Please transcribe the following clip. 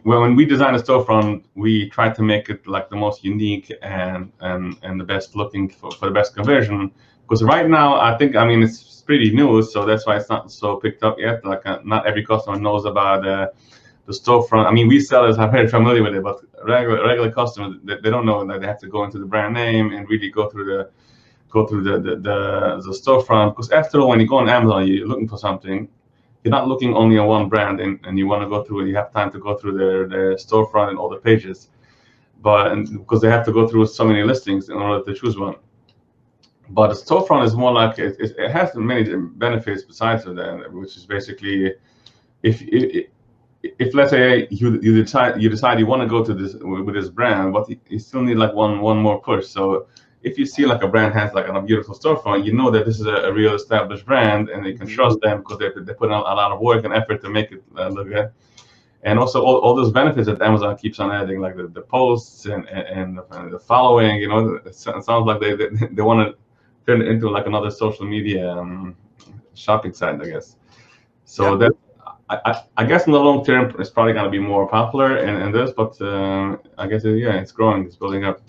when we design a storefront, we try to make it like the most unique and the best looking for the best conversion. Because right now, I mean, it's pretty new, so that's why it's not so picked up yet. Like not every customer knows about the storefront. I mean, we sellers are very familiar with it, but regular customers, they don't know that they have to go into the brand name and really go through the storefront. Because after all, when you go on Amazon, you're looking for something. You're not looking only on one brand, and you want to go through it. You have time to go through their storefront and all the pages, because they have to go through so many listings in order to choose one. But the storefront is more like it has many benefits besides of that, which is basically if let's say you decide you want to go to this with this brand, but you still need like one more push. So if you see like a brand has like a beautiful storefront, you know that this is a real established brand, and you can trust them because they put in a lot of work and effort to make it look good. And also all those benefits that Amazon keeps on adding, like the posts and the following. You know, it sounds like they want to turn it into like another social media shopping site, I guess. So that I guess in the long term it's probably going to be more popular in this, but I guess it's growing, it's building up.